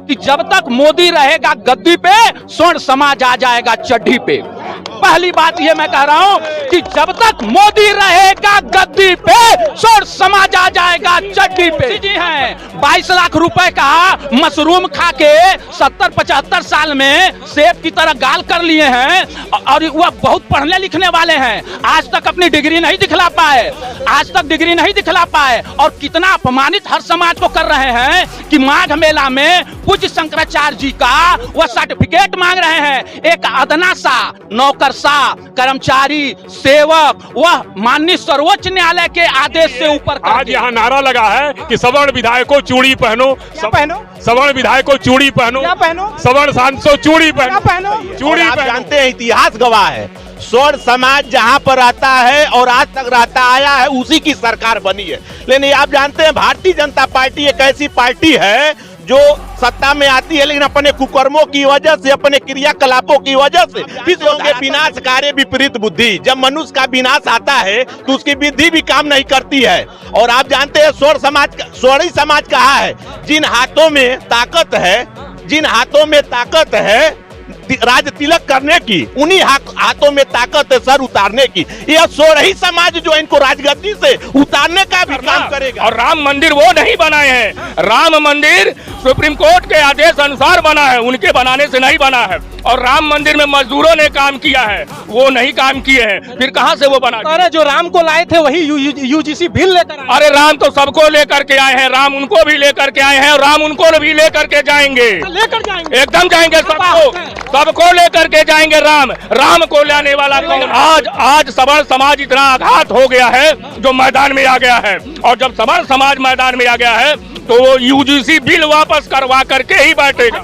कि जब तक मोदी रहेगा गद्दी पे, स्वर्ण समाज आ जाएगा चड्ढी पे। पहली बात ये मैं कह रहा हूं कि जब तक मोदी रहेगा गद्दी पे, स्वर्ण समाज आ जाएगा चड्ढी पे। जी हैं, 22 लाख रुपए का मशरूम खा के 70-75 साल में सेब की तरह गाल कर लिए हैं, और वह बहुत पढ़ने लिखने वाले हैं, आज तक अपनी डिग्री नहीं दिखला पाए, आज तक डिग्री नहीं दिखला पाए। और कितना अपमानित हर समाज को कर रहे हैं कि माघ मेला में पूज्य शंकराचार्य जी का वह सर्टिफिकेट मांग रहे हैं। एक अदना सा नौकर सा कर्मचारी सेवक वह माननीय सर्वोच्च न्यायालय के आदेश से ऊपर। आज यहाँ नारा लगा है कि सवर्ण विधायकों चूड़ी पहनो, सवर्ण विधायकों चूड़ी पहनो, सवर्ण सांसदों चूड़ी पहनो, चूड़ी आप जानते हैं, इतिहास गवाह है, स्वर्ण समाज जहां पर आता है और आज तक रहता आया है, उसी की सरकार बनी है। लेकिन आप जानते हैं भारतीय जनता पार्टी एक ऐसी पार्टी है जो सत्ता में आती है, लेकिन अपने कुकर्मों की वजह से, अपने क्रियाकलापों की वजह से विश्व के विनाश कार्य विपरीत बुद्धि। जब मनुष्य का विनाश आता है तो उसकी बुद्धि भी काम नहीं करती है। और आप जानते हैं स्वर्ण समाज कहा है, जिन हाथों में ताकत है, जिन हाथों में ताकत है राज तिलक करने की, उन्हीं हाथों में ताकत है सर उतारने की। यह सोरही समाज जो इनको राजगद्दी से उतारने का भी काम करेगा। और राम मंदिर वो नहीं बनाए हैं, राम मंदिर सुप्रीम कोर्ट के आदेश अनुसार बना है, उनके बनाने से नहीं बना है। और राम मंदिर में मजदूरों ने काम किया है, वो नहीं काम किए हैं, फिर कहां से वो बना? अरे जो राम को लाए थे वही यूजीसी बिल लेकर आए। अरे राम तो सबको लेकर के आए हैं, राम उनको भी लेकर के आए हैं, और राम उनको भी लेकर के जाएंगे, एकदम जाएंगे, सबको लेकर के जाएंगे। राम को लाने वाला कौन? आज सवर्ण समाज इतना आघात हो गया है जो मैदान में आ गया है, और जब सवर्ण समाज मैदान में आ गया है तो वो यूजीसी बिल वापस करवा करके ही बैठेगा,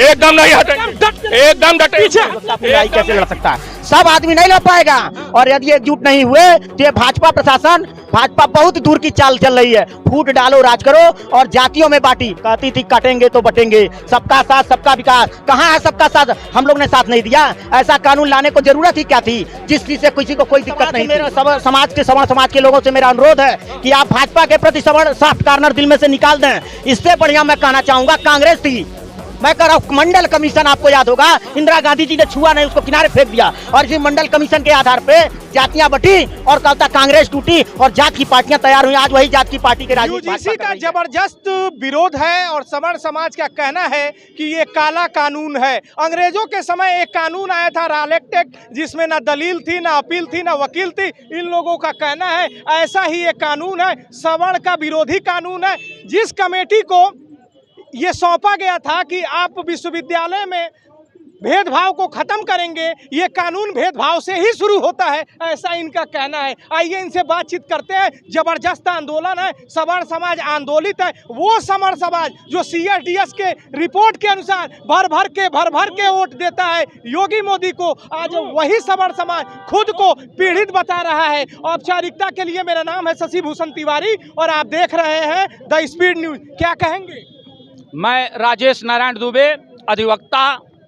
एकदम नहीं हटेंगे, एकदम डटेंगे। कैसे लड़ सकता है? सब आदमी नहीं लड़ पाएगा, और यदि एकजुट नहीं हुए तो ये भाजपा प्रशासन, भाजपा बहुत दूर की चाल चल रही है। फूट डालो, राज करो, और जातियों में बांटी। कहती थी काटेंगे तो बटेंगे, सबका साथ सबका विकास। कहाँ है सबका साथ? हम लोग ने साथ नहीं दिया। ऐसा कानून लाने को जरूरत ही क्या थी जिस चीज से किसी को कोई दिक्कत नहीं। मेरा सवर्ण समाज के लोगों से मेरा अनुरोध है कि आप भाजपा के प्रति सवर्ण सॉफ्ट कार्नर दिल में से निकाल दें। इससे बढ़िया मैं कहना चाहूंगा कांग्रेस थी। मैं कह रहा हूँ मंडल कमीशन, आपको याद होगा, इंदिरा गांधी जी ने छुआ नहीं, उसको किनारे फेंक दिया, और इसी मंडल कमीशन के आधार पे जातियां बटी और कल तक कांग्रेस टूटी और जात की पार्टियां तैयार हुई। आज वही जात की पार्टी के यूजीसी का जबरदस्त विरोध है, और सवर्ण समाज का कहना है कि ये काला कानून है। अंग्रेजों के समय एक कानून आया था रालेक्ट एक्ट, जिसमें ना दलील थी, ना अपील थी, ना वकील थी। इन लोगों का कहना है ऐसा ही एक कानून है, सवर्ण का विरोधी कानून है। जिस कमेटी को ये सौंपा गया था कि आप विश्वविद्यालय में भेदभाव को खत्म करेंगे, ये कानून भेदभाव से ही शुरू होता है, ऐसा इनका कहना है। आइए इनसे बातचीत करते हैं। जबरदस्त आंदोलन है, सवर्ण समाज आंदोलित है। वो सवर्ण समाज जो CSDS के रिपोर्ट के अनुसार भर भर के वोट देता है योगी मोदी को, आज वही सवर्ण समाज खुद को पीड़ित बता रहा है। औपचारिकता के लिए मेरा नाम है शशि भूषण तिवारी, और आप देख रहे हैं द स्पीड न्यूज। क्या कहेंगे? मैं राजेश नारायण दुबे, अधिवक्ता,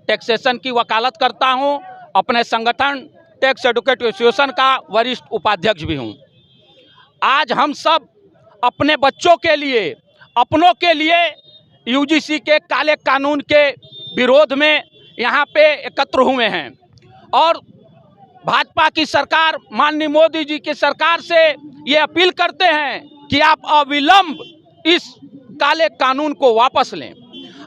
टैक्सेशन की वकालत करता हूं, अपने संगठन टैक्स एडवोकेट एसोसिएशन का वरिष्ठ उपाध्यक्ष भी हूं। आज हम सब अपने बच्चों के लिए, अपनों के लिए यूजीसी के काले कानून के विरोध में यहां पे एकत्र हुए हैं, और भाजपा की सरकार, माननीय मोदी जी की सरकार से ये अपील करते हैं कि आप अविलंब इस काले कानून को वापस लें।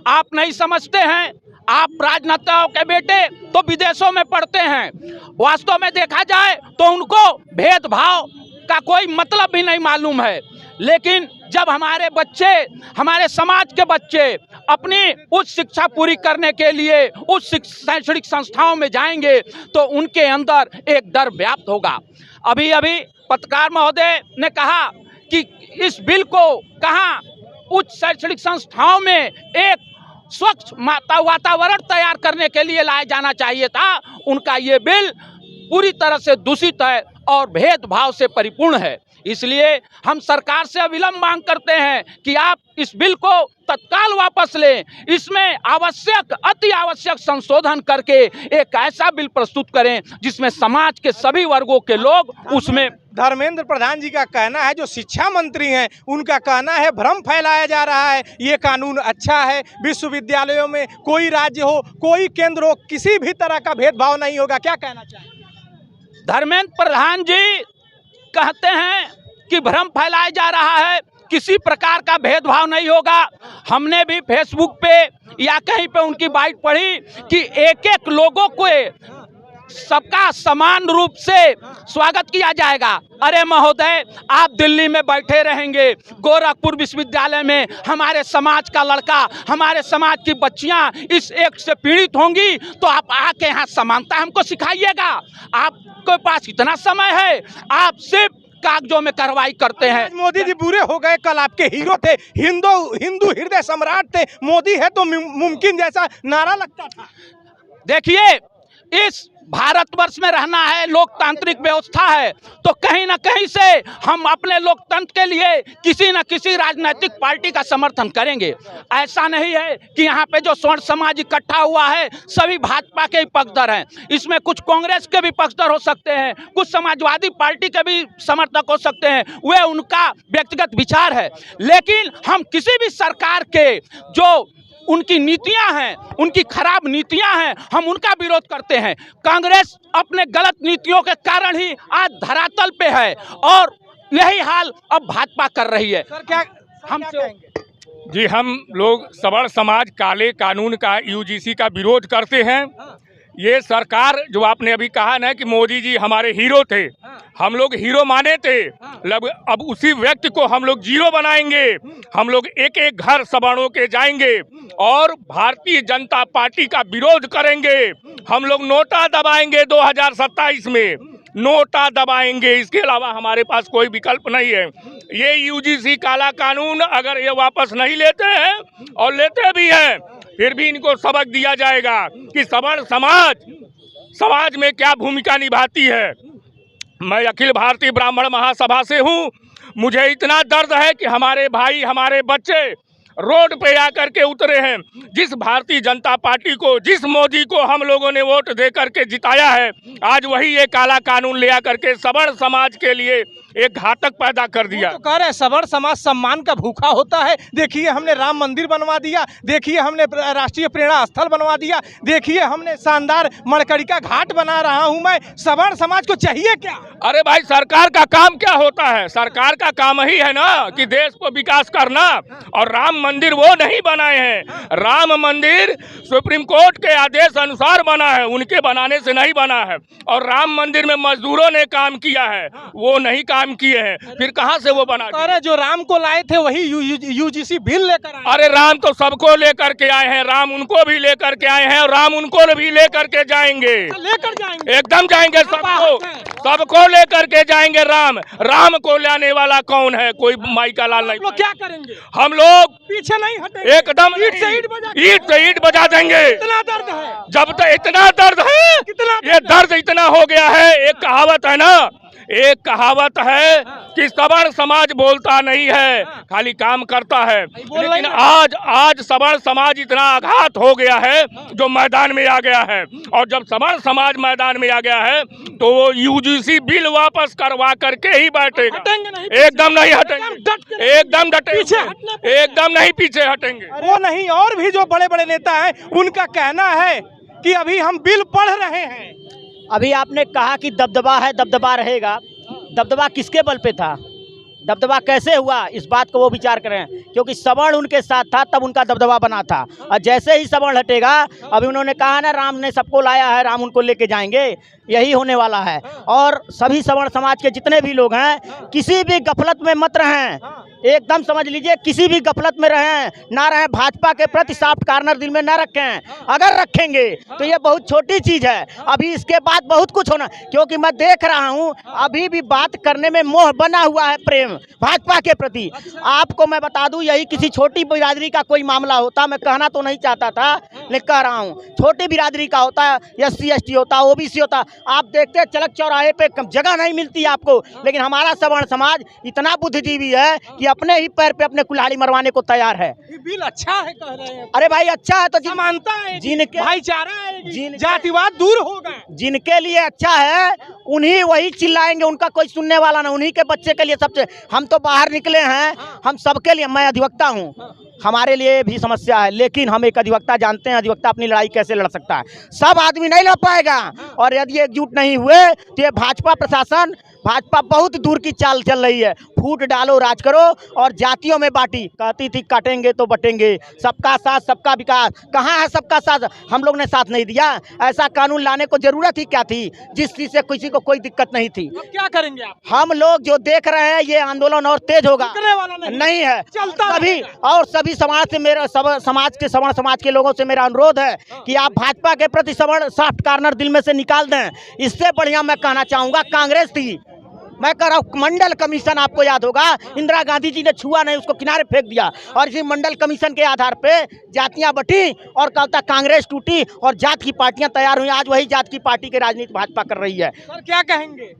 आप नहीं समझते हैं, आप राजनेताओं के बेटे तो विदेशों में पढ़ते हैं, वास्तव में देखा जाए तो उनको भेदभाव का कोई मतलब भी नहीं मालूम है। लेकिन जब हमारे बच्चे, हमारे समाज के बच्चे अपनी उच्च शिक्षा पूरी करने के लिए उच्च शैक्षणिक संस्थाओं में जाएंगे तो उनके अंदर एक डर व्याप्त होगा। अभी अभी पत्रकार महोदय ने कहा कि इस बिल को कहाँ उच्च शैक्षणिक संस्थाओं में एक स्वच्छ वातावरण तैयार करने के लिए लाया जाना चाहिए था। उनका ये बिल पूरी तरह से दूषित है और भेदभाव से परिपूर्ण है। इसलिए हम सरकार से अविलंब मांग करते हैं कि आप इस बिल को तत्काल वापस लें। इसमें आवश्यक, अति आवश्यक संशोधन करके एक ऐसा बिल प्रस्तुत करें जिसमें समाज के सभी वर्गों के लोग उसमें। धर्मेंद्र प्रधान जी का कहना है, जो शिक्षा मंत्री हैं उनका कहना है भ्रम फैलाया जा रहा है, ये कानून अच्छा है, विश्वविद्यालयों में कोई राज्य हो कोई केंद्र हो किसी भी तरह का भेदभाव नहीं होगा। क्या कहना चाहिए? धर्मेंद्र प्रधान जी कहते हैं कि भ्रम फैलाया जा रहा है, किसी प्रकार का भेदभाव नहीं होगा। हमने भी फेसबुक पे या कहीं पे उनकी बाइट पढ़ी कि एक एक लोगों को सबका समान रूप से स्वागत किया जाएगा। अरे महोदय, आप दिल्ली में बैठे रहेंगे, गोरखपुर विश्वविद्यालय में हमारे समाज का लड़का, हमारे समाज की बच्चियां इस एक्ट से पीड़ित होंगी, तो आप आके यहाँ समानता हमको सिखाइएगा। आपके पास इतना समय है, आप सिर्फ कागजों में कार्रवाई करते हैं। मोदी जी बुरे हो गए, कल आपके हीरो थे, हिंदू हृदय सम्राट थे, मोदी है तो मुमकिन जैसा नारा लगता था। देखिए, इस भारतवर्ष में रहना है, लोकतांत्रिक व्यवस्था है, तो कहीं ना कहीं से हम अपने लोकतंत्र के लिए किसी न किसी राजनीतिक पार्टी का समर्थन करेंगे। ऐसा नहीं है कि यहाँ पे जो स्वर्ण समाज इकट्ठा हुआ है सभी भाजपा के ही पक्षधर हैं। इसमें कुछ कांग्रेस के भी पक्षधर हो सकते हैं, कुछ समाजवादी पार्टी के भी समर्थक हो सकते हैं, वे उनका व्यक्तिगत विचार है। लेकिन हम किसी भी सरकार के जो उनकी नीतियां हैं, उनकी खराब नीतियां हैं, हम उनका विरोध करते हैं। कांग्रेस अपने गलत नीतियों के कारण ही आज धरातल पे है और यही हाल अब भाजपा कर रही है। सर क्या हम जी, हम लोग सवर्ण समाज काले कानून का, यूजीसी का विरोध करते हैं। ये सरकार जो आपने अभी कहा ना कि मोदी जी हमारे हीरो थे, हम लोग हीरो माने थे, अब उसी व्यक्ति को हम लोग जीरो बनाएंगे। हम लोग एक एक घर सवर्णों के जाएंगे और भारतीय जनता पार्टी का विरोध करेंगे। हम लोग नोटा दबाएंगे 2027 में, नोटा दबाएंगे। इसके अलावा हमारे पास कोई विकल्प नहीं है। ये यूजीसी काला कानून अगर ये वापस नहीं लेते हैं, और लेते भी हैं, फिर भी इनको सबक दिया जाएगा कि सवर्ण समाज में क्या भूमिका निभाती है। मैं अखिल भारतीय ब्राह्मण महासभा से हूँ। मुझे इतना दर्द है कि हमारे भाई, हमारे बच्चे रोड पे आकर के उतरे हैं। जिस भारतीय जनता पार्टी को, जिस मोदी को हम लोगों ने वोट दे करके जिताया है, आज वही ये काला कानून ले आकर के सवर्ण समाज के लिए एक घातक पैदा कर दिया। तो कह रहे सवर्ण समाज सम्मान का भूखा होता है। देखिए हमने राम मंदिर बनवा दिया, देखिए हमने राष्ट्रीय प्रेरणा स्थल बनवा दिया, देखिए हमने शानदार मणकड़िका घाट बना रहा हूं मैं। सवर्ण समाज को चाहिए क्या? अरे भाई, सरकार का काम क्या होता है? सरकार का काम ही है ना कि देश को विकास करना। और राम मंदिर वो नहीं बनाए हैं। राम मंदिर सुप्रीम कोर्ट के आदेश अनुसार बना है, उनके बनाने से नहीं बना है। और राम मंदिर में मजदूरों ने काम किया है, वो नहीं काम किए हैं, फिर कहां से वो बना? अरे जो राम को लाए थे वही यूजीसी बिल लेकर आए। अरे राम तो सबको लेकर के आए हैं, राम उनको भी लेकर के आए हैं और राम उनको भी लेकर के जाएंगे। एकदम जाएंगे, सबको लेकर के जाएंगे। राम को लाने वाला कौन है? कोई माई का लाल नहीं। लोग क्या करेंगे? हम लोग पीछे नहीं हटेंगे, एकदम ईंट से ईंट बजा देंगे। इतना दर्द है, जब तक इतना दर्द है, ये दर्द इतना हो गया है। एक कहावत है ना, एक कहावत है कि सवर्ण समाज बोलता नहीं है, खाली काम करता है। लेकिन आज सवर्ण समाज इतना आघात हो गया है जो मैदान में आ गया है। और जब सवर्ण समाज मैदान में आ गया है तो वो यूजीसी बिल वापस करवा करके ही बैठेगा। एकदम नहीं हटेंगे, एकदम डटेंगे, एकदम नहीं पीछे हटेंगे। वो नहीं, और भी जो बड़े बड़े नेता हैं उनका कहना है कि अभी हम बिल पढ़ रहे हैं। अभी आपने कहा कि दबदबा है, दबदबा रहेगा। दबदबा किसके बल पे था? दबदबा कैसे हुआ, इस बात को वो विचार करें। क्योंकि सवर्ण उनके साथ था तब उनका दबदबा बना था। और जैसे ही सवर्ण हटेगा, अभी उन्होंने कहा ना राम ने सबको लाया है, राम उनको लेके जाएंगे, यही होने वाला है। और सभी सवर्ण समाज के जितने भी लोग हैं, किसी भी गफलत में मत रहें। एकदम समझ लीजिए, किसी भी गफलत में रहें ना रहें। भाजपा के प्रति सॉफ्ट कार्नर दिल में ना रखें। अगर रखेंगे तो ये बहुत छोटी चीज़ है। अभी इसके बाद बहुत कुछ होना, क्योंकि मैं देख रहा हूँ अभी भी बात करने में मोह बना हुआ है, प्रेम भाजपा के प्रति। आपको मैं बता दूं, यही किसी छोटी बिरादरी का कोई मामला होता, मैं कहना तो नहीं चाहता था लेकिन कह रहा हूं, छोटी बिरादरी का होता, SC ST होता, OBC होता, आप देखते हैं चलक चौराहे पे जगह नहीं मिलती आपको, लेकिन हमारा सवर्ण समाज इतना बुद्धिजीवी है कि अपने ही पैर पे अपने कुल्हाड़ी मरवाने को तैयार है। ये बिल अच्छा है कह रहे हैं, अरे भाई अच्छा है तो समानता है, जिनके भाईचारा है, जातिवाद दूर होगा। जिनके लिए अच्छा है उन्हीं वही चिल्लाएंगे, उनका कोई सुनने वाला ना, उन्हीं के बच्चे के लिए सबसे। हम तो बाहर निकले हैं, हम सबके लिए, मैं अधिवक्ता हूँ, हमारे लिए भी समस्या है, लेकिन हम एक अधिवक्ता जानते हैं अधिवक्ता अपनी लड़ाई कैसे लड़ सकता है। सब आदमी नहीं लड़ पाएगा, और यदि एकजुट नहीं हुए तो ये भाजपा प्रशासन, भाजपा बहुत दूर की चाल चल रही है। फूट डालो राज करो और जातियों में बांटी, कहती थी काटेंगे तो बटेंगे, सबका साथ सबका विकास। कहाँ है सबका साथ? हम लोग ने साथ नहीं दिया। ऐसा कानून लाने को जरूरत ही क्या थी जिस चीज से किसी को कोई दिक्कत नहीं थी। अब क्या करेंगे आप? हम लोग जो देख रहे हैं ये आंदोलन और तेज होगा, रुकने वाला नहीं है चलता सभी और सभी समाज से मेरा समाज के लोगों से मेरा अनुरोध है कि आप भाजपा के प्रति सवर्ण सॉफ्ट कार्नर दिल में से निकाल दें। इससे बढ़िया मैं कहना चाहूंगा कांग्रेस थी। मैं कह रहा हूँ मंडल कमीशन, आपको याद होगा इंदिरा गांधी जी ने छुआ नहीं, उसको किनारे फेंक दिया, और इसी मंडल कमीशन के आधार पे जातियां बटी और कहता कांग्रेस टूटी और जात की पार्टियां तैयार हुई। आज वही जात की पार्टी की राजनीति भाजपा कर रही है। सर क्या कहेंगे?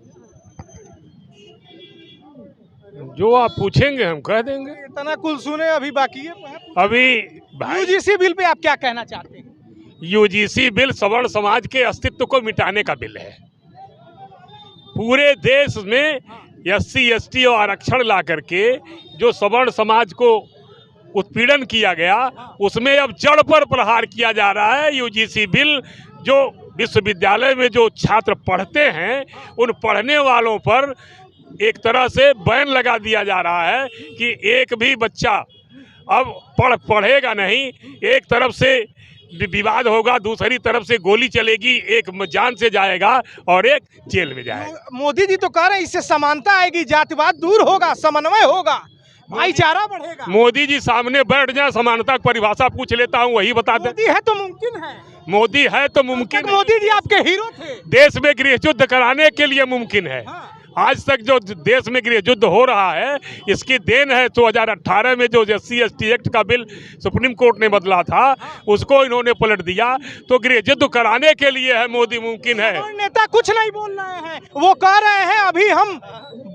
जो आप पूछेंगे हम कह देंगे। इतना कुल सुने अभी बाकी है। अभी भाई यूजीसी बिल पे आप क्या कहना चाहते हैं? यूजीसी बिल सवर्ण समाज के अस्तित्व को मिटाने का बिल है। पूरे देश में SC ST और आरक्षण ला करके जो सवर्ण समाज को उत्पीड़न किया गया, उसमें अब जड़ पर प्रहार किया जा रहा है। यूजीसी बिल जो विश्वविद्यालय में जो छात्र पढ़ते हैं, उन पढ़ने वालों पर एक तरह से बैन लगा दिया जा रहा है कि एक भी बच्चा अब पढ़ेगा नहीं। एक तरफ से विवाद होगा, दूसरी तरफ से गोली चलेगी, एक जान से जाएगा और एक जेल में जाएगा। मोदी जी तो कह रहे हैं इससे समानता आएगी, जातिवाद दूर होगा, समन्वय होगा, भाईचारा बढ़ेगा। मोदी जी सामने बैठ जाए, समानता की परिभाषा पूछ लेता हूँ, वही बता दे। मोदी है तो मुमकिन है, मोदी है तो मुमकिन। मोदी जी आपके हीरो थे। देश में गृह युद्ध कराने के लिए मुमकिन है। हाँ। आज तक जो देश में गृह युद्ध हो रहा है, इसकी देन है 2018 में जो SC ST एक्ट का बिल सुप्रीम कोर्ट ने बदला था, उसको इन्होंने पलट दिया। तो गृह युद्ध कराने के लिए है मोदी मुमकिन है। और नेता कुछ नहीं बोल रहे हैं, वो कह रहे हैं अभी हम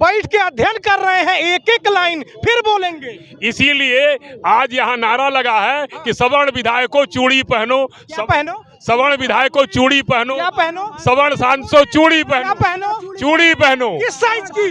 बैठ के अध्ययन कर रहे हैं, एक एक लाइन फिर बोलेंगे। इसीलिए आज यहाँ नारा लगा है कि सवर्ण विधायकों चूड़ी पहनो। क्या पहनो? सवर्ण विधायकों चूड़ी पहनो। क्या पहनो? सवर्ण सांसदों चूड़ी क्या पहनो। पहनो? चूड़ी पहनो। किस साइज की?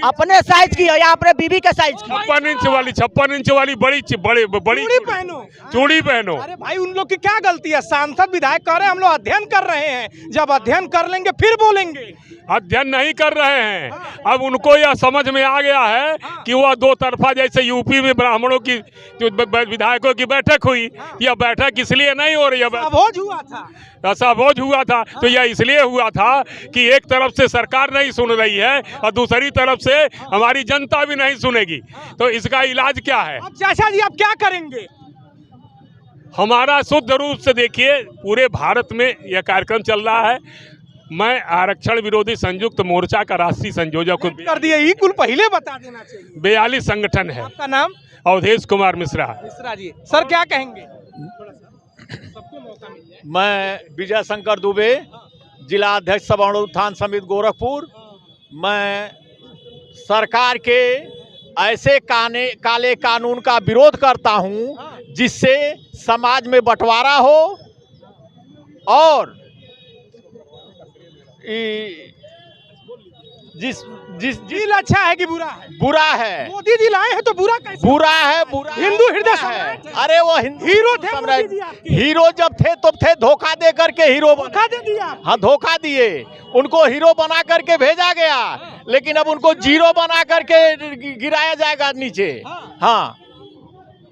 अपने साइज की, या अपने बीबी के साइज की। 56 इंच वाली बड़ी चूड़ी पहनो। चूड़ी पहनो। अरे भाई उन लोग की क्या गलती है? सांसद विधायक कह रहे हैं हम लोग अध्ययन कर रहे हैं, जब अध्ययन कर लेंगे फिर बोलेंगे। अध्ययन नहीं कर रहे हैं। अब उनको यह समझ में आ गया है कि वह दो तरफा, जैसे यूपी में ब्राह्मणों की जो विधायकों की बैठक हुई, यह बैठक इसलिए नहीं हो रही है, अभोज हुआ था। असभोज हुआ था। तो यह इसलिए हुआ था कि एक तरफ से सरकार नहीं सुन रही है और दूसरी तरफ से हमारी जनता भी नहीं सुनेगी। तो इसका इलाज क्या है? अब चाचा जी आप क्या करेंगे? हमारा शुद्ध रूप से देखिए, पूरे भारत में यह कार्यक्रम चल रहा है। मैं आरक्षण विरोधी संयुक्त मोर्चा का राष्ट्रीय संयोजक हूँ। कर दिए, ही कुल पहले बता देना चाहिए। 42 संगठन है। आपका नाम? अवधेश कुमार मिश्रा जी। सर क्या कहेंगे? मैं विजय शंकर दुबे, जिला अध्यक्ष सवर्ण उत्थान समिति गोरखपुर। मैं सरकार के ऐसे काले कानून का विरोध करता हूं जिससे समाज में बंटवारा हो और जिस बिल अच्छा है कि बुरा है? बुरा है। मोदी जी लाए हैं तो बुरा कैसे? बुरा है, बुरा हिंदू हृदय है। सम्राट है। अरे वो हिंदू हीरो थे सम्राट। मोदी जी आपके। हीरो जब थे तो थे, धोखा दे करके हीरो धोखा दे दिया। हाँ, धोखा दिए। उनको हीरो बना करके भेजा गया, लेकिन अब उनको जीरो बना करके गिराया जाएगा नीचे। हाँ,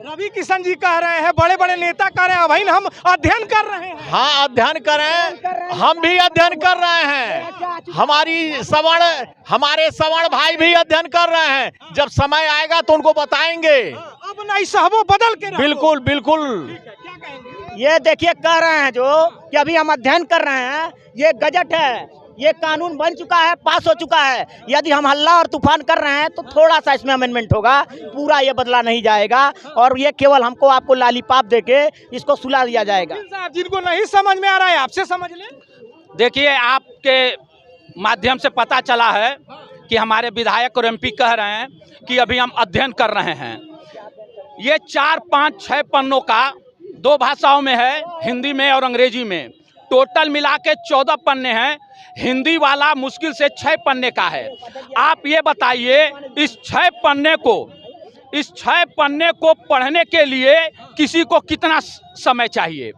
रवि किशन जी कह रहे हैं, बड़े बड़े नेता कह रहे हैं भाई हम अध्ययन कर रहे हैं। हाँ अध्ययन करें, हम भी अध्ययन कर रहे हैं। हमारे सवर्ण भाई भी अध्ययन कर रहे हैं। जब समय आएगा तो उनको बताएंगे। अब नहीं साहबो बदल के रखो। बिल्कुल बिल्कुल। क्या कहेंगे? ये देखिए कह रहे हैं जो कि अभी हम अध्ययन कर रहे हैं, ये गजट है, ये कानून बन चुका है, पास हो चुका है। यदि हम हल्ला और तूफान कर रहे हैं तो थोड़ा सा इसमें अमेंडमेंट होगा, पूरा ये बदला नहीं जाएगा और ये केवल हमको आपको लालीपाप देके इसको सुला दिया जाएगा। साहब जिनको नहीं समझ में आ रहा है आपसे समझ लें। देखिए, आपके माध्यम से पता चला है कि हमारे विधायक और एमपी कह रहे हैं कि अभी हम अध्ययन कर रहे हैं। ये 4, 5, 6 पन्नों का 2 भाषाओं में है, हिंदी में और अंग्रेजी में। टोटल मिला के 14 पन्ने हैं। हिंदी वाला मुश्किल से 6 पन्ने का है। आप ये बताइए, इस 6 पन्ने को पढ़ने के लिए किसी को कितना समय चाहिए?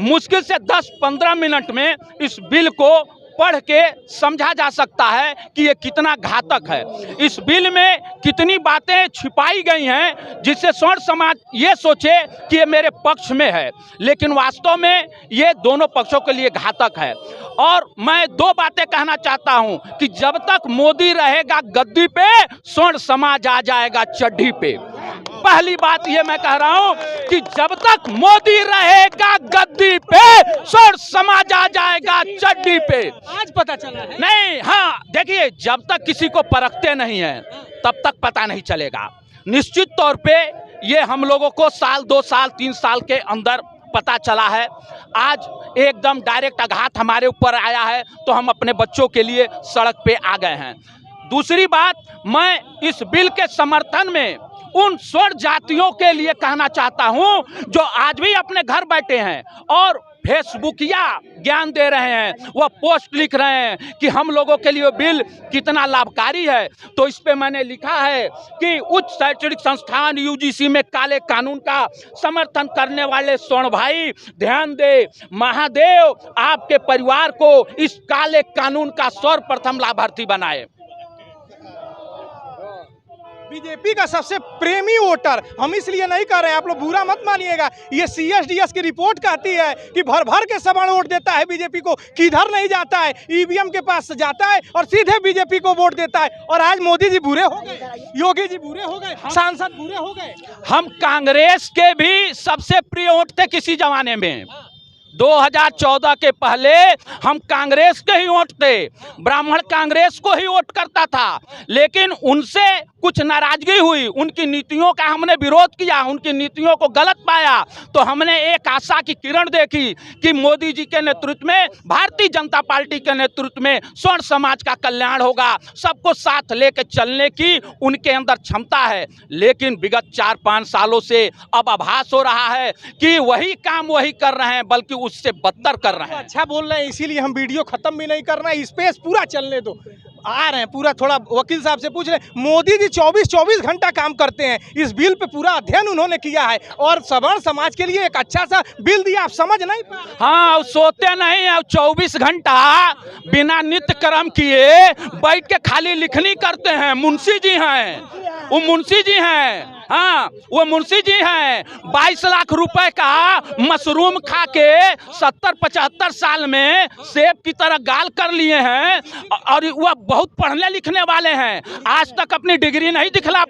मुश्किल से 10-15 मिनट में इस बिल को पढ़ के समझा जा सकता है कि ये कितना घातक है। इस बिल में कितनी बातें छिपाई गई हैं जिससे स्वर्ण समाज ये सोचे कि ये मेरे पक्ष में है, लेकिन वास्तव में ये दोनों पक्षों के लिए घातक है। और मैं 2 बातें कहना चाहता हूं कि जब तक मोदी रहेगा गद्दी पे, स्वर्ण समाज आ जाएगा चड्ढी पे। पहली बात ये मैं कह रहा हूं कि जब तक मोदी रहेगा गद्दी पे, स्वर्ण समाज आ जाएगा चड्ढी पे। आज पता चला है नहीं, हाँ देखिए, जब तक किसी को परखते नहीं है तब तक पता नहीं चलेगा। निश्चित तौर पे ये हम लोगों को साल, 2 साल, 3 साल के अंदर पता चला है। आज एकदम डायरेक्ट आघात हमारे ऊपर आया है तो हम अपने बच्चों के लिए सड़क पे आ गए हैं। दूसरी बात, मैं इस बिल के समर्थन में उन स्वर्ण जातियों के लिए कहना चाहता हूं जो आज भी अपने घर बैठे हैं और फेसबुकिया ज्ञान दे रहे हैं, वह पोस्ट लिख रहे हैं कि हम लोगों के लिए बिल कितना लाभकारी है। तो इस पे मैंने लिखा है कि उच्च शैक्षणिक संस्थान यूजीसी में काले कानून का समर्थन करने वाले स्वर्ण भाई ध्यान दे, महादेव आपके परिवार को इस काले कानून का सर्वप्रथम लाभार्थी बनाए। बीजेपी का सबसे प्रेमी वोटर, हम इसलिए नहीं कर रहे हैं, आप लोग बुरा मत मानिएगा। ये CSDS की रिपोर्ट कहती है कि भर भर के सवर्ण वोट देता है बीजेपी को, किधर नहीं जाता है, ईवीएम के पास जाता है और सीधे बीजेपी को वोट देता है। और आज मोदी जी बुरे हो गए, योगी जी बुरे हो गए, सांसद बुरे हो गए। हम कांग्रेस के भी सबसे प्रिय वोट थे किसी जमाने में। 2014 के पहले हम कांग्रेस के ही वोट थे, ब्राह्मण कांग्रेस को ही वोट करता था, लेकिन उनसे कुछ नाराजगी हुई, उनकी नीतियों का हमने विरोध किया, उनकी नीतियों को गलत पाया, तो हमने एक आशा की किरण देखी कि मोदी जी के नेतृत्व में, भारतीय जनता पार्टी के नेतृत्व में स्वर्ण समाज का कल्याण होगा, सबको साथ लेकर चलने की उनके अंदर क्षमता है। लेकिन विगत 4-5 सालों से अब आभास हो रहा है कि वही काम वही कर रहे हैं, बल्कि उससे बदतर कर रहे हैं। अच्छा बोल रहे हैं, इसीलिए हम वीडियो खत्म भी नहीं कर रहे हैं, स्पेस पूरा चलने दो। आ रहे हैं पूरा, थोड़ा वकील साहब से पूछ रहे हैं। मोदी जी 24 घंटा काम करते हैं, इस बिल पे पूरा अध्ययन उन्होंने किया है और सवर्ण समाज के लिए एक अच्छा सा बिल दिया, आप समझ नहीं पा रहे। हाँ, सोते नहीं है, 24 घंटा बिना नित्य कर्म किए बैठ के खाली लिखनी करते हैं। मुंशी जी हैं, वो मुंशी जी हैं, हाँ वो मुंशी जी हैं। 22 लाख रुपए का मशरूम खा के 70-75 साल में सेब की तरह गाल कर लिए हैं और वह बहुत पढ़ने लिखने वाले हैं, आज तक अपनी डिग्री नहीं दिखला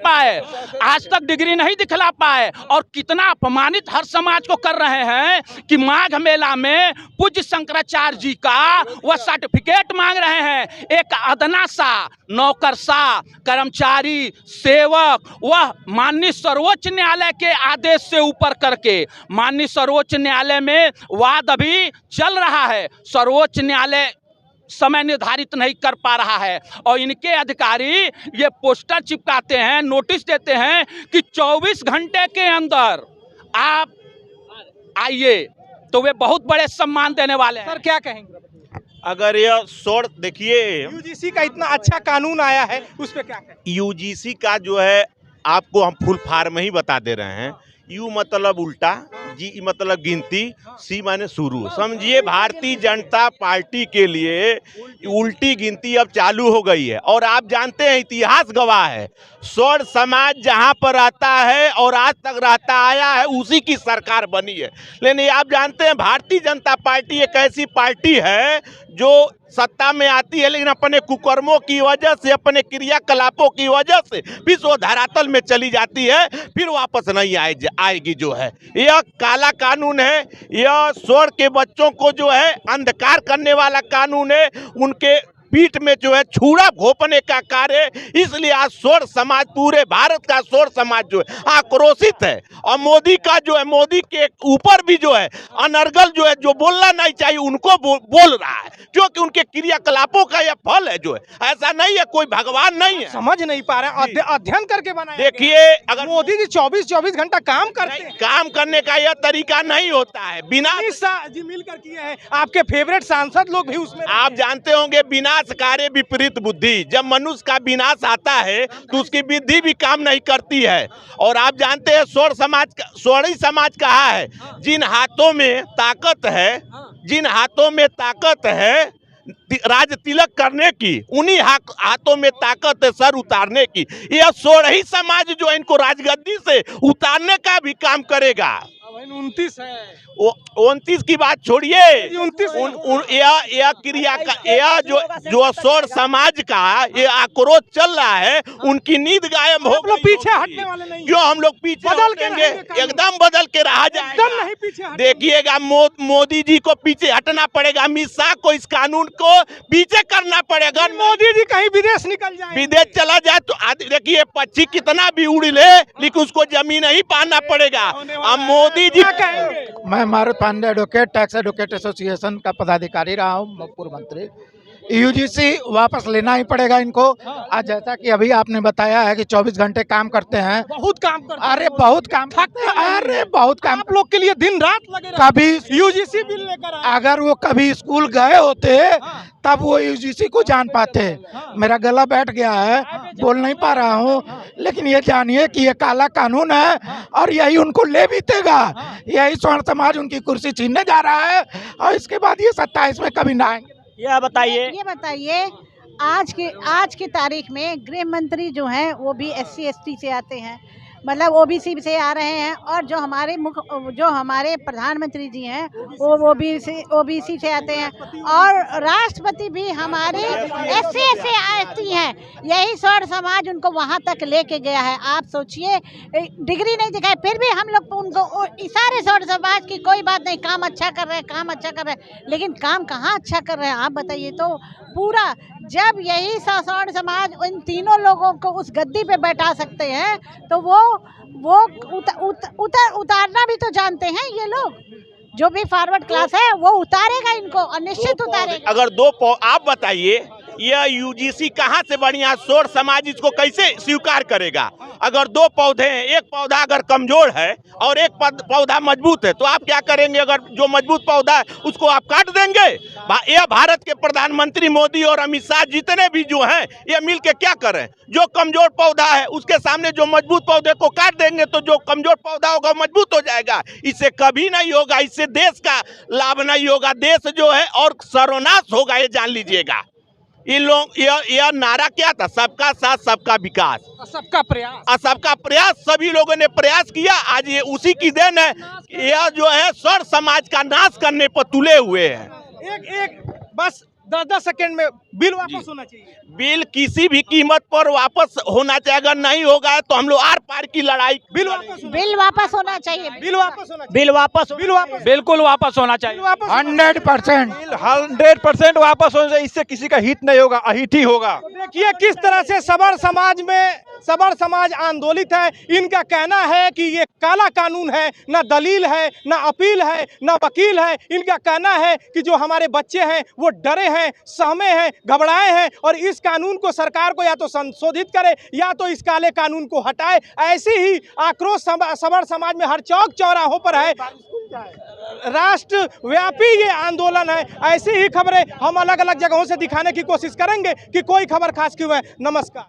पाए, और कितना अपमानित हर समाज को कर रहे हैं कि माघ मेला में पूज्य शंकराचार्य जी का वह सर्टिफिकेट मांग रहे हैं। एक अदना सा नौकरशाह, कर्मचारी, सेवक, वह माननीय सर्वोच्च न्यायालय के आदेश से ऊपर करके, माननीय सर्वोच्च न्यायालय में वाद अभी चल रहा है, सर्वोच्च न्यायालय समय निर्धारित नहीं कर पा रहा है और इनके अधिकारी ये पोस्टर चिपकाते हैं, नोटिस देते हैं कि 24 घंटे के अंदर आप आइए, तो वे बहुत बड़े सम्मान देने वाले हैं। सर क्या कहेंगे? अगर यह स्वर्ण देखिए, यूजीसी का इतना अच्छा कानून आया है, उस पर क्या कहें? यूजीसी का जो है आपको हम फुल फॉर्म ही बता दे रहे हैं। यू मतलब उल्टा, जी मतलब गिनती, सी माने शुरू। समझिए, भारतीय जनता पार्टी के लिए उल्टी गिनती अब चालू हो गई है। और आप जानते हैं, इतिहास गवाह है, स्वर्ण समाज जहां पर आता है और आज तक रहता आया है, उसी की सरकार बनी है। लेकिन आप जानते हैं, भारतीय जनता पार्टी एक ऐसी पार्टी है जो सत्ता में आती है, लेकिन अपने कुकर्मों की वजह से, अपने क्रियाकलापों की वजह से फिर वो धरातल में चली जाती है, फिर वापस नहीं आएगी। जो है यह काला कानून है, यह स्वर्ण के बच्चों को जो है अंधकार करने वाला कानून है, उनके पीठ में जो है छुरा घोंपने का कार्य है। इसलिए आज सोर समाज, पूरे भारत का सोर समाज जो है आक्रोशित है। और मोदी का जो है, मोदी के ऊपर भी जो है अनर्गल जो है, जो बोलना नहीं चाहिए उनको बोल रहा है, क्योंकि उनके क्रियाकलापों का यह फल है। जो है ऐसा नहीं है, कोई भगवान नहीं है। समझ नहीं पा रहे हैं, अध्ययन करके बनाया। देखिए, अगर मोदी जी 24 घंटा काम करते हैं, काम करने का यह तरीका नहीं होता है। बिना जी मिलकर किए हैं, आपके फेवरेट सांसद लोग भी उसमें। आप जानते होंगे, विनाशकारी विपरीत बुद्धि, जब मनुष्य का विनाश आता है तो उसकी बुद्धि भी काम नहीं करती है। और आप जानते हैं सोरी समाज कहा है, जिन हाथों में ताकत है, जिन हाथों में ताकत है राज तिलक करने की, उन्हीं हाथों में ताकत है सर उतारने की। यह सोरही समाज जो इनको राजगद्दी से उतारने का भी काम करेगा। 29 है, 29 की बात छोड़िए, 29 यह क्रिया का, यह जो सोर समाज का ये आक्रोश चल रहा है, उनकी नींद गायब हो गई। पीछे हटने वाले नहीं, क्यों हम लोग पीछे बदल के हटेंगे? एकदम बदल के रहा जाएगा, एकदम नहीं पीछे हटेंगे। देखिएगा, मोदी जी को पीछे हटना पड़ेगा, अमित शाह को इस कानून को पीछे करना पड़ेगा। मोदी जी कहीं विदेश निकल जाए, विदेश चला जाए तो देखिए, पक्षी कितना भी उड़ ले, लेकिन उसको जमीन ही पाना पड़ेगा। अब मोदी जी कहेंगे। मैं Marut Pandey advocate, tax advocate association का पदाधिकारी रहा हूँ, पूर्व मंत्री। यूजीसी वापस लेना ही पड़ेगा इनको। आज जैसा कि अभी आपने बताया है कि 24 घंटे काम करते हैं, बहुत काम करते हैं। अरे बहुत काम करते हैं, अरे बहुत काम। आप लोग के लिए दिन रात लगे रहते कभी यूजीसी बिल लेकर आए। अगर वो कभी स्कूल गए होते तब वो यूजीसी को जान पाते। मेरा गला बैठ गया है, बोल नहीं पा रहा हूँ, लेकिन ये जानिए कि ये काला कानून है और यही उनको ले बीतेगा। यही स्वर्ण समाज उनकी कुर्सी छीनने जा रहा है और इसके बाद ये 27 में कभी ना आएंगे। यह बताइए, ये बताइए, आज की तारीख में गृह मंत्री जो हैं वो भी SC ST से आते हैं, मतलब OBC से आ रहे हैं। और जो हमारे प्रधानमंत्री जी हैं वो OBC से आते हैं। और राष्ट्रपति भी हमारे SC से आती हैं। यही स्वर्ण समाज उनको वहाँ तक लेके गया है। आप सोचिए, डिग्री नहीं दिखाए फिर भी हम लोग उनको, सारे स्वर्ण समाज की कोई बात नहीं, काम अच्छा कर रहे हैं, काम अच्छा कर रहे हैं, लेकिन काम कहाँ अच्छा कर रहे हैं आप बताइए। तो पूरा जब यही स्वर्ण समाज इन तीनों लोगों को उस गद्दी पे बैठा सकते हैं तो वो उतारना भी तो जानते हैं। ये लोग जो भी फॉरवर्ड क्लास है वो उतारेगा इनको, और निश्चित उतारेगा। अगर आप बताइए, यह यूजीसी कहाँ से बढ़िया, सोर समाज इसको कैसे स्वीकार करेगा? अगर 2 पौधे हैं, एक पौधा अगर कमजोर है और एक पौधा मजबूत है, तो आप क्या करेंगे? अगर जो मजबूत पौधा है उसको आप काट देंगे? यह भारत के प्रधानमंत्री मोदी और अमित शाह जितने भी जो हैं, ये मिल के क्या करें? जो कमजोर पौधा है उसके सामने जो मजबूत पौधे को काट देंगे तो जो कमजोर पौधा होगा मजबूत हो जाएगा। इससे कभी नहीं होगा, इससे देश का लाभ नहीं होगा, देश जो है और सर्वनाश होगा, ये जान लीजिएगा। इन लोग यह नारा क्या था? सबका साथ सबका विकास, सबका प्रयास, और सबका प्रयास, सभी लोगों ने प्रयास किया। आज ये उसी की देन है। यह जो है स्वर्ण समाज का नाश करने पर तुले हुए हैं। एक बस 10 सेकंड में बिल वापस होना चाहिए। बिल किसी भी कीमत पर वापस होना चाहिए। अगर नहीं होगा तो हम लोग आर पार की लड़ाई। बिल वापस होना चाहिए। बिल वापस होना चाहिए। बिल वापस बिल्कुल वापस होना चाहिए। 100% 100% वापस होने से इससे किसी का हित नहीं होगा, अहित ही होगा। देखिए किस तरह से सबर समाज आंदोलित है। इनका कहना है कि ये काला कानून है, ना दलील है, ना अपील है, ना वकील है। इनका कहना है कि जो हमारे बच्चे हैं वो डरे हैं, सहमे हैं, घबराए हैं, और इस कानून को सरकार को या तो संशोधित करे या तो इस काले कानून को हटाए। ऐसी ही आक्रोश सबर समाज में हर चौक चौराहों पर है। राष्ट्रव्यापी ये आंदोलन है। ऐसी ही खबरें हम अलग अलग जगहों से दिखाने की कोशिश करेंगे कि कोई खबर खास क्यों है। नमस्कार।